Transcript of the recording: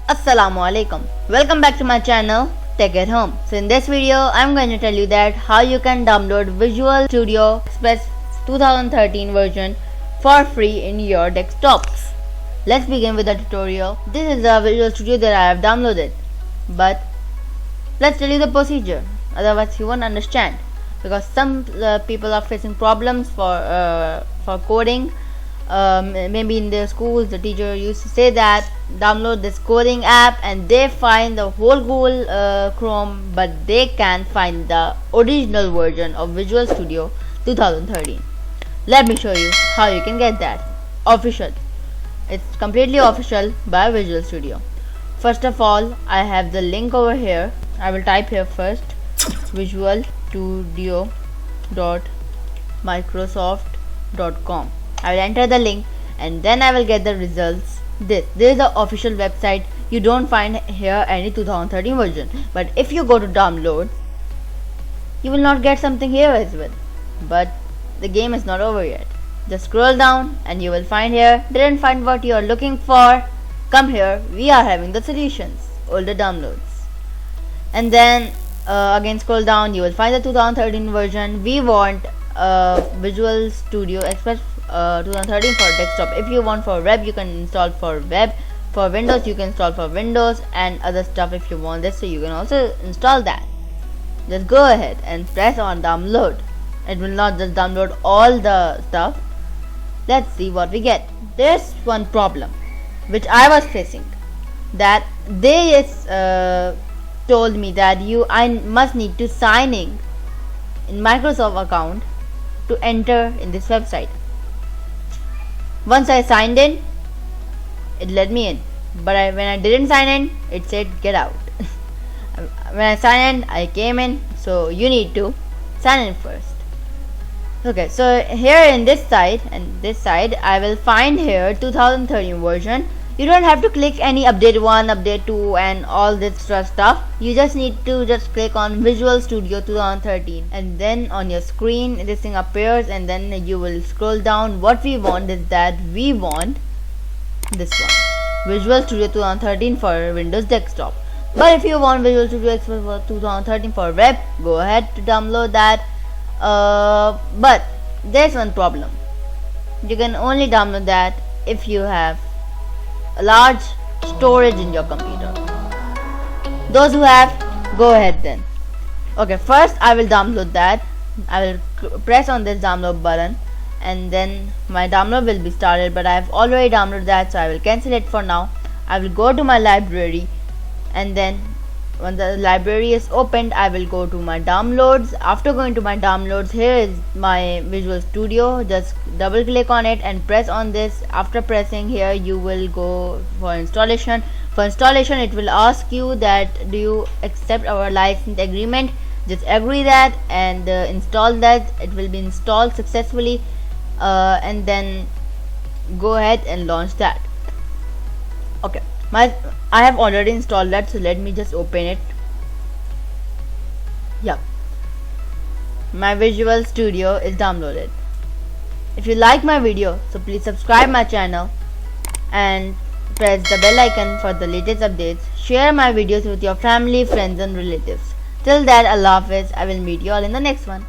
Assalamualaikum. Welcome back to my channel Tech at Home. So in this video I'm going to tell you that how you can download Visual Studio Express 2013 version for free in your desktops. Let's begin with the tutorial. This is the Visual Studio that I have downloaded, but let's tell you the procedure, otherwise you won't understand, because some people are facing problems for coding. Maybe in their schools the teacher used to say that download this coding app, and they find the whole Google Chrome, but they can't find the original version of Visual Studio 2013. Let me show you how you can get that. Official. It's completely official by Visual Studio. First of all, I have the link over here. I will type here first visualstudio.microsoft.com. I will enter the link and then I will get the results. This is the official website. You don't find here any 2013 version, but if you go to download, you will not get something here as well. But the game is not over yet. Just scroll down and you will find here. Didn't find what you are looking for? Come here, we are having the solutions, older downloads. And then again scroll down, you will find the 2013 version. We want Visual Studio Express 2013 for desktop. If you want for web, you can install for web. For Windows, you can install for Windows and other stuff. If you want this, so you can also install that. Just go ahead and press on download. It will not just download all the stuff. Let's see what we get. There's one problem which I was facing, that they told me that I must need to sign in Microsoft account to enter in this website. Once I signed in, it let me in, but when I didn't sign in, it said get out. When I signed in, I came in. So you need to sign in first. Okay, so here in this side and this side, I will find here 2013 version. You don't have to click any update 1, update 2 and all this stuff. You just need to just click on Visual Studio 2013, and then on your screen this thing appears, and then you will scroll down. What we want is that we want this one, Visual Studio 2013 for Windows desktop. But if you want Visual Studio Express 2013 for web, go ahead to download that. But there's one problem. You can only download that if you have a large storage in your computer. Those who have, go ahead then. Okay, first I will download that. I will press on this download button and then my download will be started, but I have already downloaded that, so I will cancel it for now. I will go to my library, and then when the library is opened, I will go to my downloads. After going to my downloads, here is my Visual Studio. Just double click on it and press on this. After pressing here, you will go for installation. For installation, it will ask you that do you accept our license agreement. Just agree that and install that. It will be installed successfully, and then go ahead and launch that. Okay, I have already installed that, so let me just open it. Yep, my Visual Studio is downloaded. If you like my video, so please subscribe my channel and press the bell icon for the latest updates. Share my videos with your family, friends and relatives. Till that, Allahafiz. I will meet you all in the next one.